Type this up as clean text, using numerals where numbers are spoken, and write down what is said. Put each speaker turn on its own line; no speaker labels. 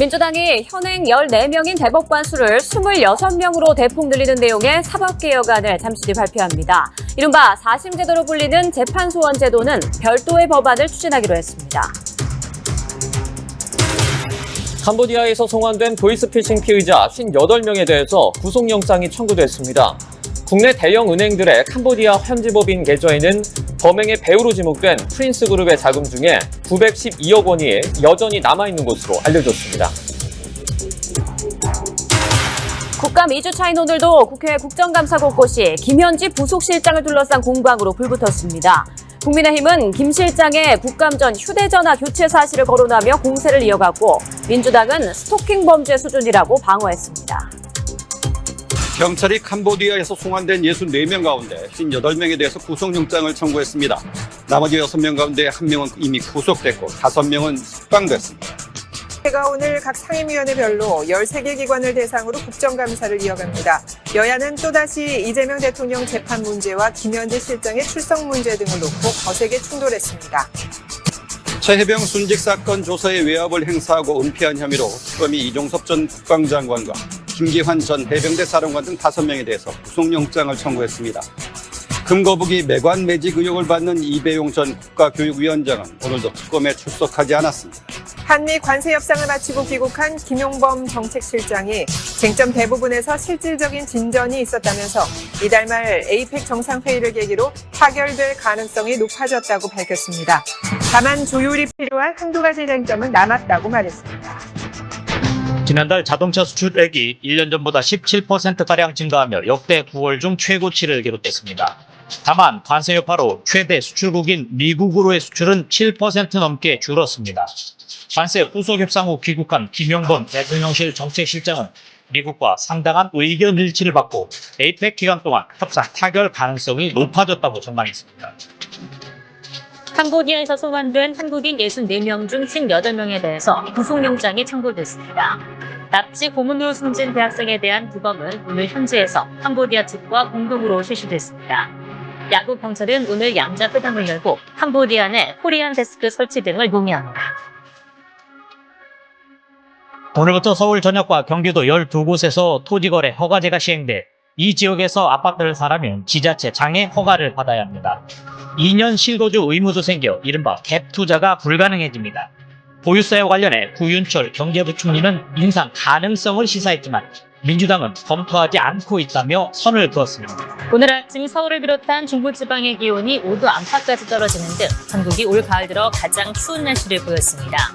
민주당이 현행 14명인 대법관 수를 26명으로 대폭 늘리는 내용의 사법개혁안을 잠시 뒤 발표합니다. 이른바 4심 제도로 불리는 재판소원 제도는 별도의 법안을 추진하기로 했습니다.
캄보디아에서 송환된 보이스피싱 피의자 58명에 대해서 구속영장이 청구됐습니다. 국내 대형 은행들의 캄보디아 현지법인 계좌에는 범행의 배후로 지목된 프린스그룹의 자금 중에 912억 원이 여전히 남아있는 것으로 알려졌습니다.
국감 2주 차인 오늘도 국회 국정감사 곳곳이 김현지 부속실장을 둘러싼 공방으로 불붙었습니다. 국민의힘은 김 실장의 국감 전 휴대전화 교체 사실을 거론하며 공세를 이어갔고 민주당은 스토킹 범죄 수준이라고 방어했습니다.
경찰이 캄보디아에서 송환된 64명 가운데 58명에 대해서 구속영장을 청구했습니다. 나머지 6명 가운데 1명은 이미 구속됐고 5명은 석방됐습니다.
국회가 오늘 각 상임위원회별로 13개 기관을 대상으로 국정감사를 이어갑니다. 여야는 또다시 이재명 대통령 재판 문제와 김현지 실장의 출석 문제 등을 놓고 거세게 충돌했습니다.
최혜병 순직 사건 조사에 외압을 행사하고 은폐한 혐의로 특검이 이종섭 전 국방장관과 김기환 전 해병대 사령관 등 5명에 대해서 구속영장을 청구했습니다. 금거북이 매관 매직 의혹을 받는 이배용 전 국가교육위원장은 오늘도 특검에 출석하지 않았습니다.
한미 관세 협상을 마치고 귀국한 김용범 정책실장이 쟁점 대부분에서 실질적인 진전이 있었다면서 이달 말 에이펙 정상회의를 계기로 타결될 가능성이 높아졌다고 밝혔습니다. 다만 조율이 필요한 한두 가지 쟁점은 남았다고 말했습니다.
지난달 자동차 수출액이 1년 전보다 17%가량 증가하며 역대 9월 중 최고치를 기록했습니다. 다만 관세 여파로 최대 수출국인 미국으로의 수출은 7% 넘게 줄었습니다. 관세 후속 협상 후 귀국한 김용범 대통령실 정책실장은 미국과 상당한 의견 일치를 받고 에이펙 기간 동안 협상 타결 가능성이 높아졌다고 전망했습니다.
캄보디아에서 송환된 한국인 64명 중 58명에 대해서 구속영장이 청구됐습니다. 납치 고문으로 숨진 대학생에 대한 부검은 오늘 현지에서 캄보디아 측과 공동으로 실시됐습니다. 야구 경찰은 오늘 양자 회담을 열고 캄보디아 내 코리안 데스크 설치 등을 논의합니다.
오늘부터 서울 전역과 경기도 12곳에서 토지거래 허가제가 시행돼 이 지역에서 아파트를 사려면 지자체 장애 허가를 받아야 합니다. 2년 실거주 의무도 생겨 이른바 갭 투자가 불가능해집니다. 보유세와 관련해 구윤철 경제부총리는 인상 가능성을 시사했지만 민주당은 검토하지 않고 있다며 선을 그었습니다.
오늘 아침 서울을 비롯한 중부지방의 기온이 5도 안팎까지 떨어지는 등 전국이 올 가을 들어 가장 추운 날씨를 보였습니다.